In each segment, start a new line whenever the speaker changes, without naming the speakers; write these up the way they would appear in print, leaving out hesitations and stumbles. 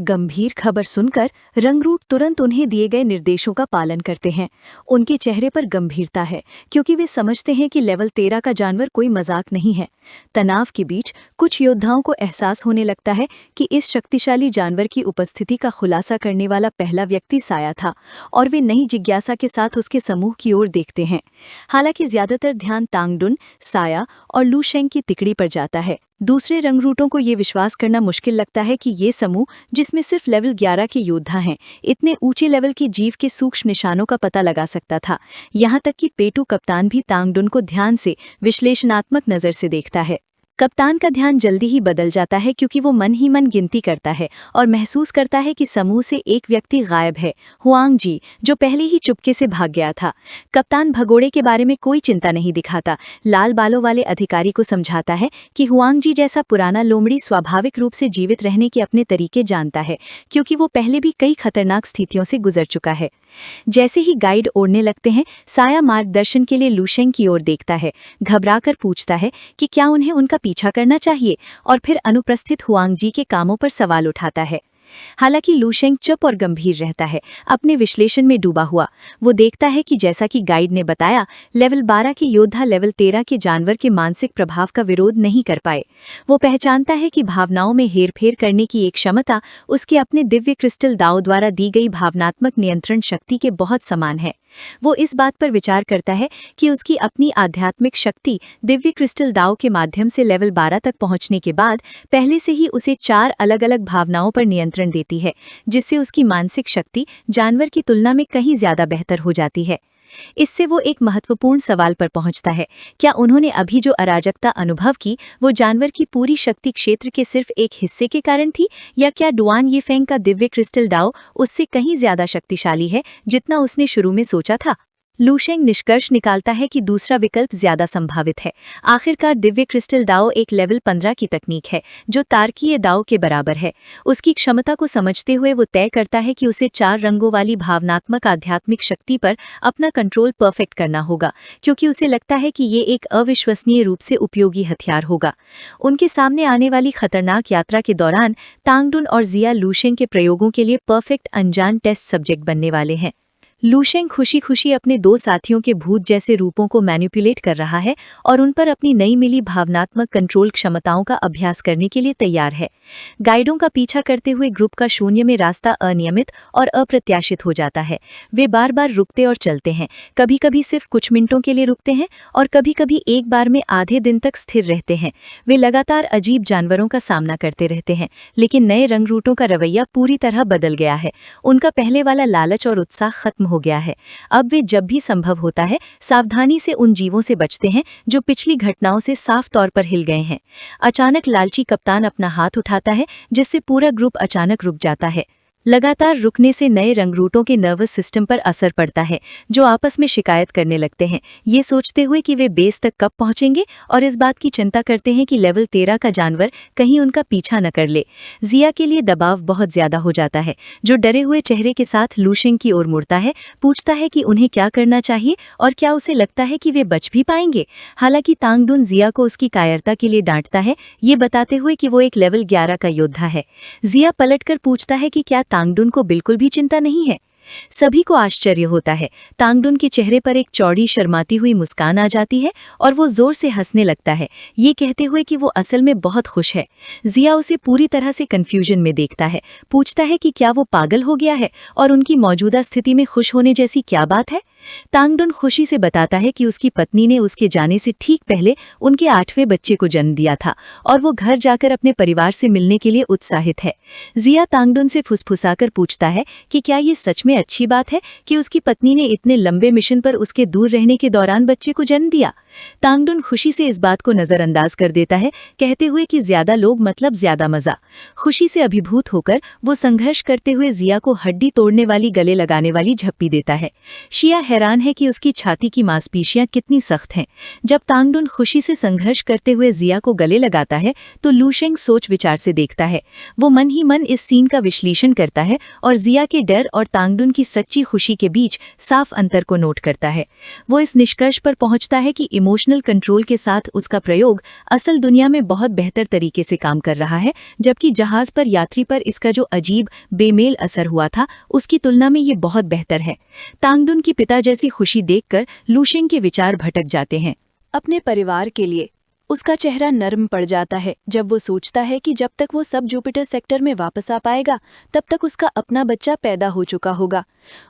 गंभीर खबर सुनकर रंगरूट तुरंत उन्हें दिए गए निर्देशों का पालन करते हैं। उनके चेहरे पर गंभीरता है क्योंकि वे समझते हैं कि लेवल 13 का जानवर कोई मजाक नहीं है। तनाव के बीच कुछ योद्धाओं को एहसास होने लगता है कि इस शक्तिशाली जानवर की उपस्थिति का खुलासा करने वाला पहला व्यक्ति साया था और वे नई जिज्ञासा के साथ उसके समूह की ओर देखते हैं। हालांकि ज्यादातर ध्यान तांगडुन, साया और लू शेंग की तिकड़ी पर जाता है। दूसरे रंगरूटों को ये विश्वास करना मुश्किल लगता है कि ये समूह, जिसमें सिर्फ लेवल 11 के योद्धा हैं, इतने ऊंचे लेवल के जीव के सूक्ष्म निशानों का पता लगा सकता था। यहाँ तक कि पेटू कप्तान भी तांगडुन को ध्यान से विश्लेषणात्मक नज़र से देखता है। कप्तान का ध्यान जल्दी ही बदल जाता है क्योंकि वो मन ही मन गिनती करता है और महसूस करता है कि समूह से एक व्यक्ति गायब है, हुआंग जी, जो पहले ही चुपके से भाग गया था। कप्तान भगोड़े के बारे में कोई चिंता नहीं दिखाता, लाल बालों वाले अधिकारी को समझाता है कि हुआंग जी जैसा पुराना लोमड़ी स्वाभाविक रूप से जीवित रहने के अपने तरीके जानता है क्योंकि वो पहले भी कई खतरनाक स्थितियों से गुजर चुका है। जैसे ही गाइड ओढ़ने लगते हैं, साया मार्गदर्शन के लिए लू शेंग की ओर देखता है, घबराकर पूछता है कि क्या उन्हें उनका पीछा करना चाहिए, और फिर अनुपस्थित हुआंग जी के कामों पर सवाल उठाता है। हालांकि लू शेंग चुप और गंभीर रहता है, अपने विश्लेषण में डूबा हुआ। वो देखता है कि जैसा कि गाइड ने बताया, लेवल 12 के योद्धा लेवल 13 के जानवर के मानसिक प्रभाव का विरोध नहीं कर पाए। वो पहचानता है कि भावनाओं में हेरफेर करने की एक क्षमता उसके अपने दिव्य क्रिस्टल दाव द्वारा दी गई भावनात्मक नियंत्रण शक्ति के बहुत समान है। वो इस बात पर विचार करता है कि उसकी अपनी आध्यात्मिक शक्ति दिव्य क्रिस्टल दाव के माध्यम से लेवल 12 तक पहुंचने के बाद पहले से ही उसे 4 अलग-अलग भावनाओं पर नियंत्रण देती है, जिससे उसकी मानसिक शक्ति जानवर की तुलना में कहीं ज्यादा बेहतर हो जाती है। इससे वो एक महत्वपूर्ण सवाल पर पहुंचता है, क्या उन्होंने अभी जो अराजकता अनुभव की वो जानवर की पूरी शक्ति क्षेत्र के सिर्फ एक हिस्से के कारण थी, या क्या डुआन येफेंग का दिव्य क्रिस्टल दाव उससे कहीं ज्यादा शक्तिशाली है जितना उसने शुरू में सोचा था। लू शेंग निष्कर्ष निकालता है कि दूसरा विकल्प ज्यादा संभावित है। आखिरकार दिव्य क्रिस्टल दाव एक लेवल 15 की तकनीक है जो तार्कीय दाव के बराबर है। उसकी क्षमता को समझते हुए वो तय करता है कि उसे 4 रंगों वाली भावनात्मक आध्यात्मिक शक्ति पर अपना कंट्रोल परफेक्ट करना होगा, क्योंकि उसे लगता है कि ये एक अविश्वसनीय रूप से उपयोगी हथियार होगा। उनके सामने आने वाली खतरनाक यात्रा के दौरान तांगडुन और जिया लू शेंग के प्रयोगों के लिए परफेक्ट अनजान टेस्ट सब्जेक्ट बनने वाले हैं। लू शेंग खुशी खुशी अपने 2 साथियों के भूत जैसे रूपों को मैनिपुलेट कर रहा है और उन पर अपनी नई मिली भावनात्मक कंट्रोल क्षमताओं का अभ्यास करने के लिए तैयार है। गाइडों का पीछा करते हुए ग्रुप का शून्य में रास्ता अनियमित और अप्रत्याशित हो जाता है। वे बार बार रुकते और चलते हैं, कभी कभी सिर्फ कुछ मिनटों के लिए रुकते हैं और कभी कभी एक बार में आधे दिन तक स्थिर रहते हैं। वे लगातार अजीब जानवरों का सामना करते रहते हैं, लेकिन नए रंग रूटों का रवैया पूरी तरह बदल गया है। उनका पहले वाला लालच और उत्साह खत्म हो गया है। अब वे जब भी संभव होता है सावधानी से उन जीवों से बचते हैं जो पिछली घटनाओं से साफ तौर पर हिल गए हैं। अचानक लालची कप्तान अपना हाथ उठाता है, जिससे पूरा ग्रुप अचानक रुक जाता है। लगातार रुकने से नए रंगरूटों के नर्वस सिस्टम पर असर पड़ता है, जो आपस में शिकायत करने लगते हैं, ये सोचते हुए कि वे बेस तक कब पहुंचेंगे और इस बात की चिंता करते हैं कि लेवल 13 का जानवर कहीं उनका पीछा न कर ले। जिया के लिए दबाव बहुत ज्यादा हो जाता है, जो डरे हुए चेहरे के साथ लू शेंग की ओर मुड़ता है, पूछता है कि उन्हें क्या करना चाहिए और क्या उसे लगता है कि वे बच भी पाएंगे। हालांकि तांगडुन जिया को उसकी कायरता के लिए डांटता है, ये बताते हुए कि वो एक लेवल 11 का योद्धा है। जिया पलटकर पूछता है कि क्या तांगडुन को बिल्कुल भी चिंता नहीं है। सभी को आश्चर्य होता है। तांगडुन के चेहरे पर एक चौड़ी शर्माती हुई मुस्कान आ जाती है और वो जोर से हंसने लगता है, ये कहते हुए कि वो असल में बहुत खुश है। जिया उसे पूरी तरह से कंफ्यूजन में देखता है, पूछता है कि क्या वो पागल हो गया है और उनकी मौजूदा स्थिति में खुश होने जैसी क्या बात है। तांगडुन खुशी से बताता है कि उसकी पत्नी ने उसके जाने से ठीक पहले उनके 8वें बच्चे को जन्म दिया था और वो घर जाकर अपने परिवार से मिलने के लिए उत्साहित है। जिया तांगडुन से फुसफुसाकर पूछता है कि क्या ये सच में अच्छी बात है कि उसकी पत्नी ने इतने लंबे मिशन पर उसके दूर रहने के दौरान बच्चे को जन्म दिया। तांगडुन खुशी से इस बात को नजरअंदाज कर देता है, कहते हुए कि ज्यादा लोग मतलब ज्यादा मजा। खुशी से अभिभूत होकर वो संघर्ष करते हुए जिया को हड्डी तोड़ने वाली गले लगाने वाली झप्पी देता है। शिया हैरान है कि उसकी छाती की मांसपेशियां कितनी सख्त हैं। जब तांगडुन खुशी से संघर्ष करते हुए जिया को गले लगाता है तो लू शेंग सोच विचार से देखता है। वो मन ही मन इस सीन का विश्लेषण करता है और जिया के डर और तांगडुन की सच्ची खुशी के बीच साफ अंतर को नोट करता है। वो इस निष्कर्ष पर पहुंचता है कि इमोशनल कंट्रोल के साथ उसका प्रयोग असल दुनिया में बहुत बेहतर तरीके से काम कर रहा है, जबकि जहाज पर यात्री पर इसका जो अजीब बेमेल असर हुआ था उसकी तुलना में ये बहुत बेहतर है। तांगडुन की पिता जैसी खुशी देखकर लूशेंग के विचार भटक जाते हैं। अपने परिवार के लिए उसका चेहरा नर्म पड़ जाता है जब वो सोचता है कि जब तक वो सब जुपिटर सेक्टर में वापस आ पाएगा तब तक उसका अपना बच्चा पैदा हो चुका होगा।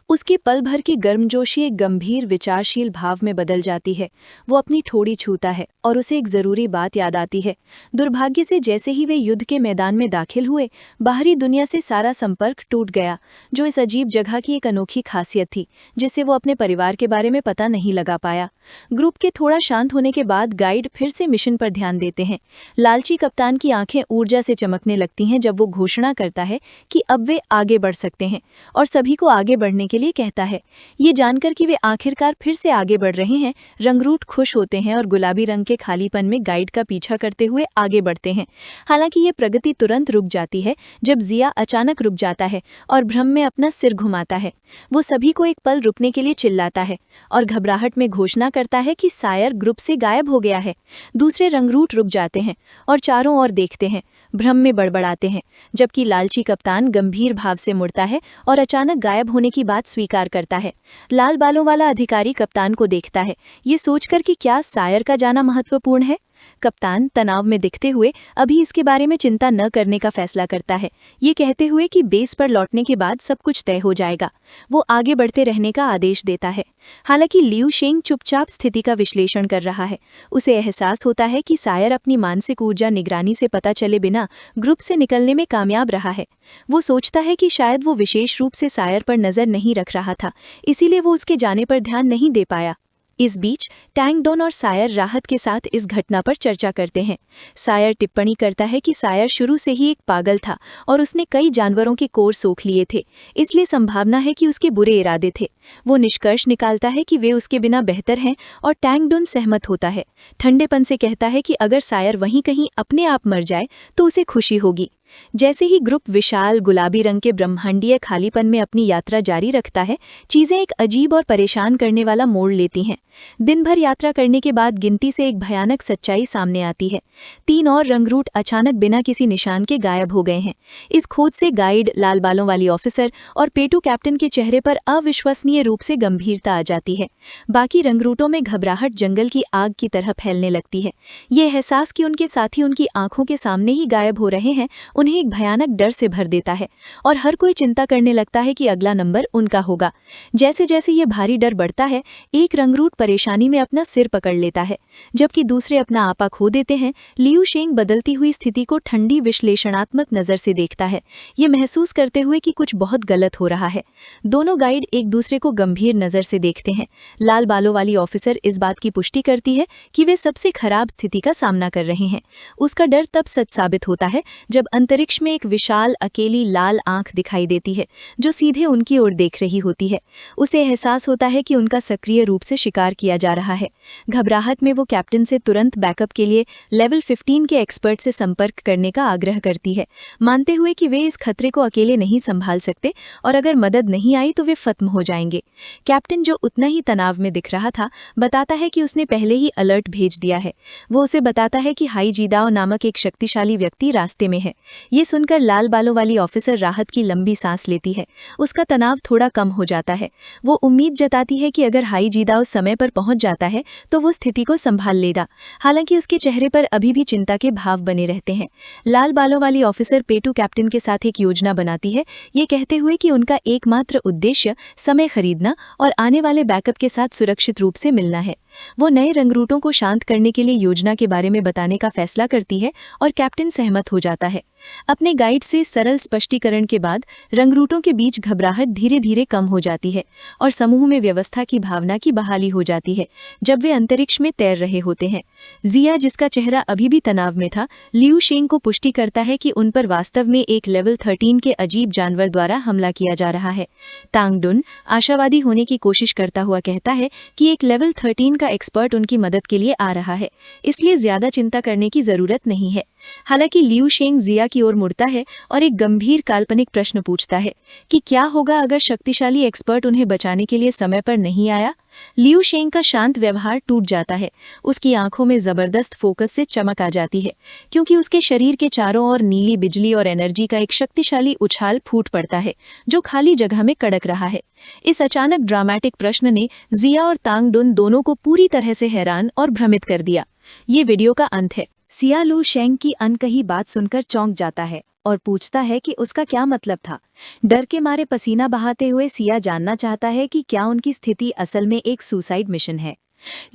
उसकी पल भर की गर्मजोशी एक गंभीर विचारशील भाव में बदल जाती है। वो अपनी ठोड़ी छूता है और उसे एक जरूरी बात याद आती है। दुर्भाग्य से जैसे ही वे युद्ध के मैदान में दाखिल हुए, बाहरी दुनिया से सारा संपर्क टूट गया, जो इस अजीब जगह की एक अनोखी खासियत थी जिससे वो अपने परिवार के बारे में पता नहीं लगा पाया। ग्रुप के थोड़ा शांत होने के बाद गाइड फिर से मिशन पर ध्यान देते हैं। लालची कप्तान की आंखें ऊर्जा से चमकने लगती हैं जब वो घोषणा करता है कि अब वे आगे बढ़ सकते हैं और सभी को आगे बढ़ने के लिए कहता है। ये जानकर कि वे आखिरकार फिर से आगे बढ़ रहे हैं, रंगरूट खुश होते हैं और गुलाबी रंग के खालीपन में गाइड का पीछा करते हुए आगे बढ़ते हैं। हालांकि ये प्रगति तुरंत रुक जाती है जब जिया अचानक रुक जाता है और भ्रम में अपना सिर घुमाता है। वो सभी को एक पल रुकने के लिए चिल्लाता है और घबराहट में घोषणा करता है कि सायर ग्रुप से गायब हो गया है। दूसरे रंगरूट रुक जाते हैं और चारों ओर देखते हैं, भ्रम में बड़बड़ाते हैं, जबकि लालची कप्तान गंभीर भाव से मुड़ता है और अचानक गायब होने की बात स्वीकार करता है। लाल बालों वाला अधिकारी कप्तान को देखता है, ये सोचकर कि क्या सायर का जाना महत्वपूर्ण है। कप्तान तनाव में दिखते हुए अभी इसके बारे में चिंता न करने का फैसला करता है, ये कहते हुए कि बेस पर लौटने के बाद सब कुछ तय हो जाएगा। वो आगे बढ़ते रहने का आदेश देता है। हालांकि लियू शेंग चुपचाप स्थिति का विश्लेषण कर रहा है। उसे एहसास होता है कि सायर अपनी मानसिक ऊर्जा निगरानी से पता चले बिना ग्रुप से निकलने में कामयाब रहा है। वो सोचता है कि शायद वो विशेष रूप से सायर पर नजर नहीं रख रहा था, इसीलिए वो उसके जाने पर ध्यान नहीं दे पाया। इस बीच टैंगडोन और सायर राहत के साथ इस घटना पर चर्चा करते हैं। सायर टिप्पणी करता है कि सायर शुरू से ही एक पागल था और उसने कई जानवरों के कोर सोख लिए थे, इसलिए संभावना है कि उसके बुरे इरादे थे। वो निष्कर्ष निकालता है कि वे उसके बिना बेहतर हैं और टैंगडोन सहमत होता है। ठंडेपन से कहता है कि अगर सायर वहीं कहीं अपने आप मर जाए तो उसे खुशी होगी। जैसे ही ग्रुप विशाल गुलाबी रंग के ब्रह्मांडीय खालीपन में अपनी यात्रा जारी रखता है, चीजें एक अजीब और परेशान करने वाला मोड़ लेती हैं। दिन भर यात्रा करने के बाद गिनती से एक भयानक सच्चाई सामने आती है। 3 और रंगरूट अचानक बिना किसी निशान के गायब हो गए हैं। इस खोज से गाइड, लाल बालों वाली ऑफिसर और पेटू कैप्टन के चेहरे पर अविश्वसनीय रूप से गंभीरता आ जाती है। बाकी रंगरूटों में घबराहट जंगल की आग की तरह फैलने लगती है। ये एहसास कि उनके साथी उनकी आंखों के सामने ही गायब हो रहे हैं उन्हें एक भयानक डर से भर देता है और हर कोई चिंता करने लगता है कि अगला नंबर उनका होगा। जैसे जैसे ये भारी डर बढ़ता है, एक रंगरूट परेशानी में अपना सिर पकड़ लेता है, जबकि दूसरे अपना आपा खो देते हैं। लियू शेंग बदलती हुई स्थिति को ठंडी विश्लेषणात्मक नजर से देखता है, ये महसूस करते हुए कि कुछ बहुत गलत हो रहा है। दोनों गाइड एक दूसरे को गंभीर नजर से देखते हैं। लाल बालों वाली ऑफिसर इस बात की पुष्टि करती है कि वे सबसे खराब स्थिति का सामना कर रहे हैं। उसका डर तब सच साबित होता है जब अंतरिक्ष में एक विशाल अकेली लाल आंख दिखाई देती है जो सीधे उनकी ओर देख रही होती है। उसे एहसास होता है कि उनका सक्रिय रूप से शिकार किया जा रहा है। घबराहट में वो कैप्टन से तुरंत बैकअप के लिए लेवल 15 के एक्सपर्ट से संपर्क करने का आग्रह करती है, मानते हुए कि वे इस खतरे को अकेले नहीं संभाल सकते और अगर मदद नहीं आई तो वे खत्म हो जाएंगे। कैप्टन, जो उतना ही तनाव में दिख रहा था, बताता है कि उसने पहले ही अलर्ट भेज दिया है। वो उसे बताता है कि हाई जीदाओ नामक एक शक्तिशाली व्यक्ति रास्ते में है। ये सुनकर लाल बालों वाली ऑफिसर राहत की लंबी सांस लेती है। उसका तनाव थोड़ा कम हो जाता है। वो उम्मीद जताती है कि अगर हाई जीदाओ समय पर पहुंच जाता है तो वो स्थिति को संभाल लेगा। हालांकि उसके चेहरे पर अभी भी चिंता के भाव बने रहते हैं। लाल बालों वाली ऑफिसर पेटू कैप्टन के साथ एक योजना बनाती है, ये कहते हुए कि उनका एकमात्र उद्देश्य समय खरीदना और आने वाले बैकअप के साथ सुरक्षित रूप से मिलना है। वो नए रंगरूटों को शांत करने के लिए योजना के बारे में बताने का फैसला करती है और कैप्टन सहमत हो जाता है। अपने गाइड से सरल स्पष्टीकरण के बाद रंगरूटों के बीच घबराहट धीरे धीरे कम हो जाती है और समूह में व्यवस्था की भावना की बहाली हो जाती है जब वे अंतरिक्ष में तैर रहे होते हैं। जिया, जिसका चेहरा अभी भी तनाव में था, लियू शेंग को पुष्टि करता है कि उन पर वास्तव में एक लेवल 13 के अजीब जानवर द्वारा हमला किया जा रहा है। तांगडुन आशावादी होने की कोशिश करता हुआ कहता है कि एक लेवल 13 का एक्सपर्ट उनकी मदद के लिए आ रहा है, इसलिए ज्यादा चिंता करने की जरूरत नहीं है। हालांकि लियू शेंग जिया की ओर मुड़ता है और एक गंभीर काल्पनिक प्रश्न पूछता है कि क्या होगा अगर शक्तिशाली एक्सपर्ट उन्हें बचाने के लिए समय पर नहीं आया। लियू शेंग का शांत व्यवहार टूट जाता है। उसकी आंखों में जबरदस्त फोकस से चमक आ जाती है, क्योंकि उसके शरीर के चारों ओर नीली बिजली और एनर्जी का एक शक्तिशाली उछाल फूट पड़ता है जो खाली जगह में कड़क रहा है। इस अचानक ड्रामेटिक प्रश्न ने जिया और तांग डुन दोनों को पूरी तरह से हैरान और भ्रमित कर दिया। ये वीडियो का अंत है। सिया लू शेंग की अनकही बात सुनकर चौंक जाता है और पूछता है कि उसका क्या मतलब था। डर के मारे पसीना बहाते हुए सिया जानना चाहता है कि क्या उनकी स्थिति असल में एक सुसाइड मिशन है।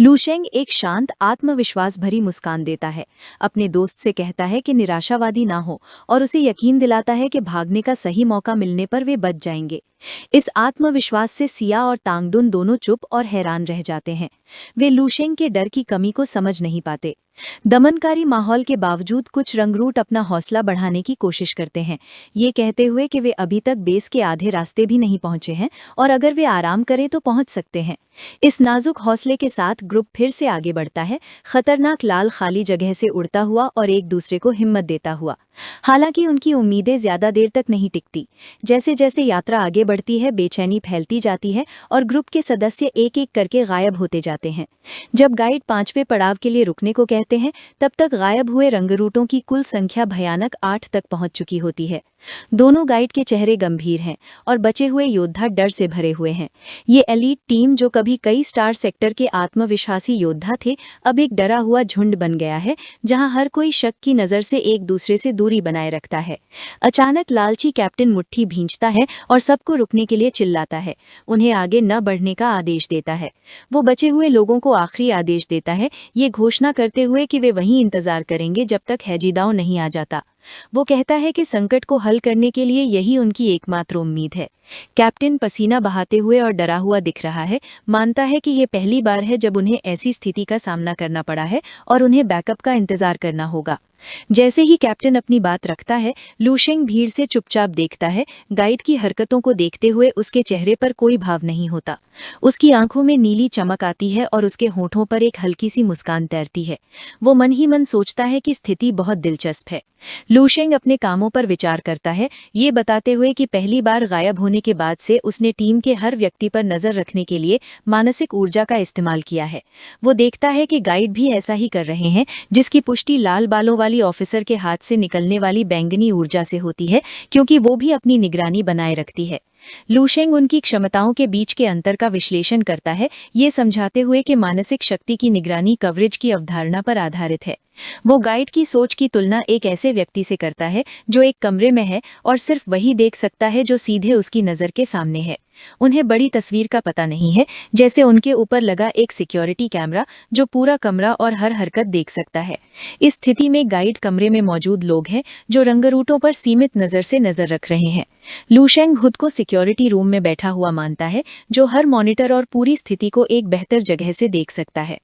लूशेंग एक शांत आत्मविश्वास भरी मुस्कान देता है, अपने दोस्त से कहता है कि निराशावादी ना हो और उसे यकीन दिलाता है कि भागने का सही मौका मिलने पर वे बच जाएंगे। इस आत्मविश्वास से सिया और तांगडुन दोनों चुप और हैरान रह जाते हैं। वे लूशेंग के डर की कमी को समझ नहीं पाते। दमनकारी माहौल के बावजूद कुछ रंगरूट अपना हौसला बढ़ाने की कोशिश करते हैं, ये कहते हुए कि वे अभी तक बेस के आधे रास्ते भी नहीं पहुंचे हैं और अगर वे आराम करें तो पहुंच सकते हैं। इस नाजुक हौसले के साथ ग्रुप फिर से आगे बढ़ता है, खतरनाक लाल खाली जगह से उड़ता हुआ और एक दूसरे को हिम्मत देता हुआ। हालांकि उनकी उम्मीदें ज्यादा देर तक नहीं टिकती। जैसे जैसे यात्रा आगे बढ़ती है, बेचैनी फैलती जाती है और ग्रुप के सदस्य एक एक करके गायब होते जाते हैं। जब गाइड 5वें पड़ाव के लिए रुकने को कहते हैं, तब तक गायब हुए रंगरूटों की कुल संख्या भयानक 8 तक पहुंच चुकी होती है। दोनों गाइड के चेहरे गंभीर हैं और बचे हुए योद्धा डर से भरे हुए हैं। ये एलीट टीम, जो कभी कई स्टार सेक्टर के आत्मविश्वासी योद्धा थे, अब एक डरा हुआ झुंड बन गया है, जहां हर कोई शक की नजर से एक दूसरे से दूरी बनाए रखता है। अचानक लालची कैप्टन मुट्ठी भींचता है और सबको रुकने के लिए चिल्लाता है, उन्हें आगे न बढ़ने का आदेश देता है। वो बचे हुए लोगों को आखिरी आदेश देता है, ये घोषणा करते हुए कि वे वहीं इंतजार करेंगे जब तक हैजीदाओ नहीं आ जाता। वो कहता है कि संकट को हल करने के लिए यही उनकी एकमात्र उम्मीद है। कैप्टन पसीना बहाते हुए और डरा हुआ दिख रहा है, मानता है कि ये पहली बार है जब उन्हें ऐसी स्थिति का सामना करना पड़ा है और उन्हें बैकअप का इंतजार करना होगा। जैसे ही कैप्टन अपनी बात रखता है, लूशेंग भीड़ से चुपचाप देखता है। गाइड की हरकतों को देखते हुए उसके चेहरे पर कोई भाव नहीं होता। उसकी आंखों में नीली चमक आती है और उसके होठों पर एक हल्की सी मुस्कान तैरती है। वो मन ही मन सोचता है कि स्थिति बहुत दिलचस्प है। लूशेंग अपने कामों पर विचार करता है, ये बताते हुए कि पहली बार गायब होने के बाद से उसने टीम के हर व्यक्ति पर नजर रखने के लिए मानसिक ऊर्जा का इस्तेमाल किया है। वो देखता है कि गाइड भी ऐसा ही कर रहे हैं, जिसकी पुष्टि लाल बालों वाली ऑफिसर के हाथ से निकलने वाली बैंगनी ऊर्जा से होती है, क्योंकि वो भी अपनी निगरानी बनाए रखती है। लूशेंग उनकी क्षमताओं के बीच के अंतर का विश्लेषण करता है, ये समझाते हुए कि मानसिक शक्ति की निगरानी कवरेज की अवधारणा पर आधारित है। वो गाइड की सोच की तुलना एक ऐसे व्यक्ति से करता है जो एक कमरे में है और सिर्फ वही देख सकता है जो सीधे उसकी नज़र के सामने है। उन्हें बड़ी तस्वीर का पता नहीं है, जैसे उनके ऊपर लगा एक सिक्योरिटी कैमरा जो पूरा कमरा और हर हरकत देख सकता है। इस स्थिति में गाइड कमरे में मौजूद लोग हैं जो रंगरूटों पर सीमित नज़र से नज़र रख रहे हैं। लूशेंग खुद को सिक्योरिटी रूम में बैठा हुआ मानता है, जो हर मॉनिटर और पूरी स्थिति को एक बेहतर जगह से देख सकता है।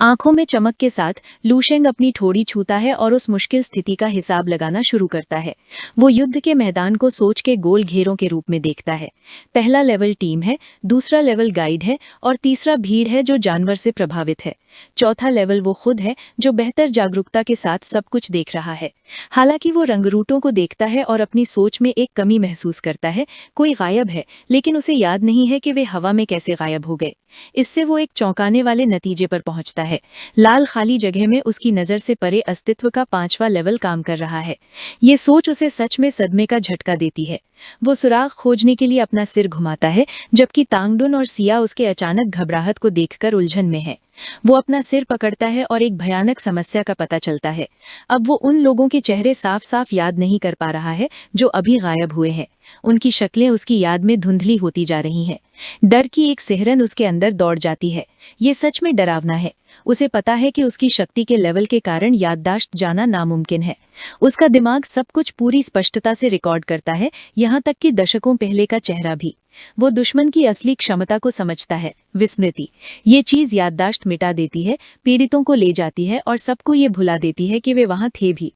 आंखों में चमक के साथ लूशेंग अपनी ठोड़ी छूता है और उस मुश्किल स्थिति का हिसाब लगाना शुरू करता है। वो युद्ध के मैदान को सोच के गोल घेरों के रूप में देखता है। पहला लेवल टीम है, दूसरा लेवल गाइड है और तीसरा भीड़ है जो जानवर से प्रभावित है। चौथा लेवल वो खुद है जो बेहतर जागरूकता के साथ सब कुछ देख रहा है। हालांकि वो रंगरूटों को देखता है और अपनी सोच में एक कमी महसूस करता है। कोई गायब है, लेकिन उसे याद नहीं है कि वे हवा में कैसे गायब हो गए। इससे वो एक चौंकाने वाले नतीजे पर पहुंचता है। लाल खाली जगह में उसकी नज़र से परे अस्तित्व का 5वां लेवल काम कर रहा है। ये सोच उसे सच में सदमे का झटका देती है। वो सुराग खोजने के लिए अपना सिर घुमाता है, जबकि तांगडुन और सिया उसके अचानक घबराहट को देखकर उलझन में है। वो अपना सिर पकड़ता है और एक भयानक समस्या का पता चलता है। अब वो उन लोगों के चेहरे साफ साफ याद नहीं कर पा रहा है जो अभी गायब हुए हैं। उनकी शक्लें उसकी याद में धुंधली होती जा रही हैं। डर की एक सिहरन उसके अंदर दौड़ जाती है। ये सच में डरावना है। उसे पता है कि उसकी शक्ति के लेवल के कारण याददाश्त जाना नामुमकिन है। उसका दिमाग सब कुछ पूरी स्पष्टता से रिकॉर्ड करता है, यहाँ तक कि दशकों पहले का चेहरा भी। वो दुश्मन की असली क्षमता को समझता है, विस्मृति। ये चीज याददाश्त मिटा देती है, पीड़ितों को ले जाती है और सबको ये भुला देती है कि वे वहां थे भी।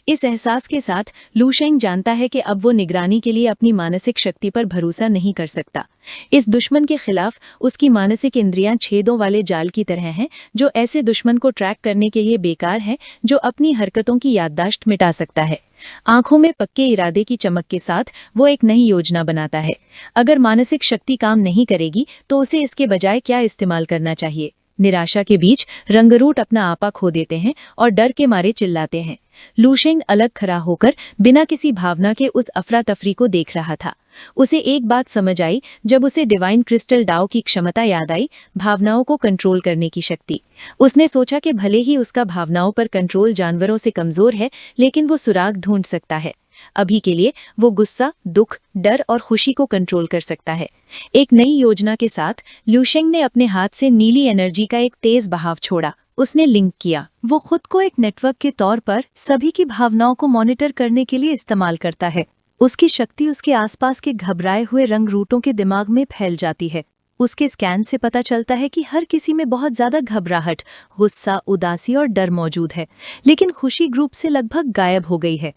इस एहसास के साथ लू शेंग जानता है कि अब वो निगरानी के लिए अपनी मानसिक शक्ति पर भरोसा नहीं कर सकता। इस दुश्मन के खिलाफ उसकी मानसिक इंद्रियां छेदों वाले जाल की तरह हैं, जो ऐसे दुश्मन को ट्रैक करने के लिए बेकार है जो अपनी हरकतों की याददाश्त मिटा सकता है। आंखों में पक्के इरादे की चमक के साथ वो एक नई योजना बनाता है। अगर मानसिक शक्ति काम नहीं करेगी तो उसे इसके बजाय क्या इस्तेमाल करना चाहिए। निराशा के बीच रंगरूट अपना आपा खो देते हैं और डर के मारे चिल्लाते हैं। लू शेंग अलग खड़ा होकर बिना किसी भावना के उस अफरा तफरी को देख रहा था। उसे एक बात समझ आई जब उसे डिवाइन क्रिस्टल डाओ की क्षमता याद आई, भावनाओं को कंट्रोल करने की शक्ति। उसने सोचा कि भले ही उसका भावनाओं पर कंट्रोल जानवरों से कमजोर है, लेकिन वो सुराग ढूंढ सकता है। अभी के लिए वो गुस्सा, दुख, डर और खुशी को कंट्रोल कर सकता है। एक नई योजना के साथ लू शेंग ने अपने हाथ से नीली एनर्जी का एक तेज बहाव छोड़ा। उसने लिंक किया। वो खुद को एक नेटवर्क के तौर पर सभी की भावनाओं को मॉनिटर करने के लिए इस्तेमाल करता है। उसकी शक्ति उसके आसपास के घबराए हुए रंग रूटों के दिमाग में फैल जाती है। उसके स्कैन से पता चलता है कि हर किसी में बहुत ज्यादा घबराहट, गुस्सा, उदासी और डर मौजूद है, लेकिन खुशी ग्रुप से लगभग गायब हो गई है।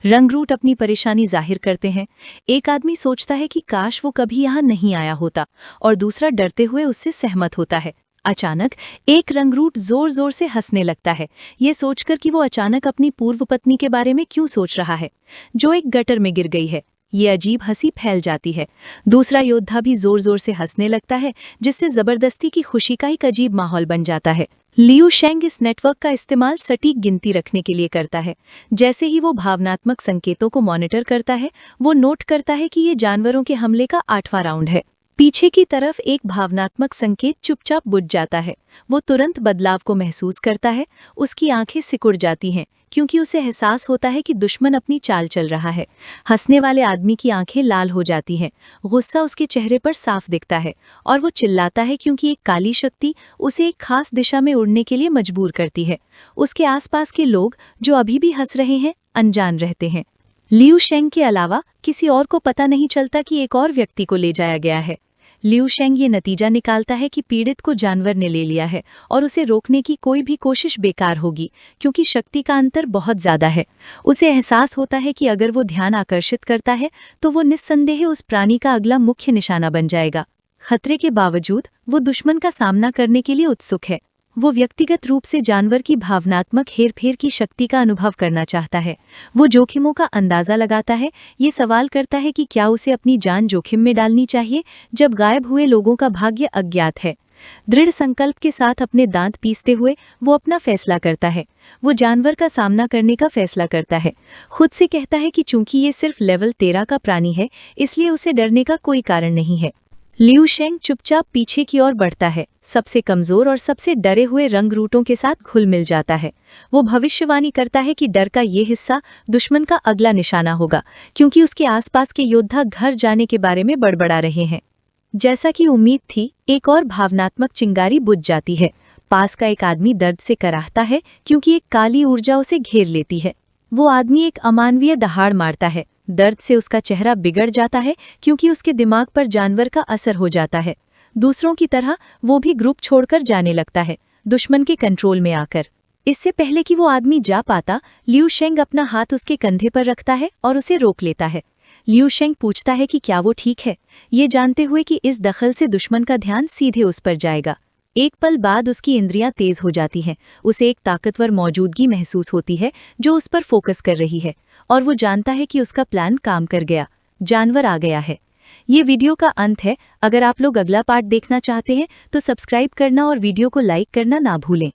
रंगरूट अपनी परेशानी जाहिर करते हैं। एक आदमी सोचता है कि काश वो कभी यहाँ नहीं आया होता, और दूसरा डरते हुए उससे सहमत होता है। अचानक एक रंगरूट जोर जोर से हंसने लगता है, ये सोचकर कि वो अचानक अपनी पूर्व पत्नी के बारे में क्यों सोच रहा है, जो एक गटर में गिर गई है। ये अजीब हंसी फैल जाती है। दूसरा योद्धा भी जोर जोर से हंसने लगता है, जिससे जबरदस्ती की खुशी का एक अजीब माहौल बन जाता है। लियू शेंग इस नेटवर्क का इस्तेमाल सटीक गिनती रखने के लिए करता है। जैसे ही वो भावनात्मक संकेतों को मॉनिटर करता है, वो नोट करता है कि ये जानवरों के हमले का 8वां राउंड है। पीछे की तरफ एक भावनात्मक संकेत चुपचाप बुझ जाता है। वो तुरंत बदलाव को महसूस करता है। उसकी आंखें सिकुड़ जाती हैं, क्योंकि उसे एहसास होता है कि दुश्मन अपनी चाल चल रहा है। हंसने वाले आदमी की आंखें लाल हो जाती हैं, गुस्सा उसके चेहरे पर साफ दिखता है, और वो चिल्लाता है क्योंकि एक काली शक्ति उसे एक खास दिशा में उड़ने के लिए मजबूर करती है। उसके आसपास के लोग, जो अभी भी हंस रहे हैं, अनजान रहते हैं। लियू शेंग के अलावा किसी और को पता नहीं चलता कि एक और व्यक्ति को ले जाया गया है। लियू शेंग ये नतीजा निकालता है कि पीड़ित को जानवर ने ले लिया है, और उसे रोकने की कोई भी कोशिश बेकार होगी, क्योंकि शक्ति का अंतर बहुत ज्यादा है। उसे एहसास होता है कि अगर वो ध्यान आकर्षित करता है तो वो निस्संदेह उस प्राणी का अगला मुख्य निशाना बन जाएगा। खतरे के बावजूद वो दुश्मन का सामना करने के लिए उत्सुक है। वो व्यक्तिगत रूप से जानवर की भावनात्मक हेरफेर की शक्ति का अनुभव करना चाहता है। वो जोखिमों का अंदाजा लगाता है, ये सवाल करता है कि क्या उसे अपनी जान जोखिम में डालनी चाहिए जब गायब हुए लोगों का भाग्य अज्ञात है। दृढ़ संकल्प के साथ अपने दांत पीसते हुए वो अपना फैसला करता है। वो जानवर का सामना करने का फैसला करता है। खुद से कहता है कि चूंकि ये सिर्फ लेवल 13 का प्राणी है, इसलिए उसे डरने का कोई कारण नहीं है। लियू शेंग चुपचाप पीछे की ओर बढ़ता है, सबसे कमजोर और सबसे डरे हुए रंग रूटों के साथ घुल मिल जाता है। वो भविष्यवाणी करता है कि डर का ये हिस्सा दुश्मन का अगला निशाना होगा, क्योंकि उसके आसपास के योद्धा घर जाने के बारे में बड़बड़ा रहे हैं। जैसा कि उम्मीद थी, एक और भावनात्मक चिंगारी बुझ जाती है। पास का एक आदमी दर्द से कराहता है, क्योंकि एक काली ऊर्जा उसे घेर लेती है। वो आदमी एक अमानवीय दहाड़ मारता है। दर्द से उसका चेहरा बिगड़ जाता है, क्योंकि उसके दिमाग पर जानवर का असर हो जाता है। दूसरों की तरह वो भी ग्रुप छोड़कर जाने लगता है, दुश्मन के कंट्रोल में आकर। इससे पहले कि वो आदमी जा पाता, लियू शेंग अपना हाथ उसके कंधे पर रखता है और उसे रोक लेता है। लियू शेंग पूछता है कि क्या वो ठीक है, ये जानते हुए कि इस दखल से दुश्मन का ध्यान सीधे उस पर जाएगा। एक पल बाद उसकी इंद्रियां तेज हो जाती हैं। उसे एक ताकतवर मौजूदगी महसूस होती है जो उस पर फोकस कर रही है, और वो जानता है कि उसका प्लान काम कर गया। जानवर आ गया है। ये वीडियो का अंत है। अगर आप लोग अगला पार्ट देखना चाहते हैं तो सब्सक्राइब करना और वीडियो को लाइक करना ना भूलें।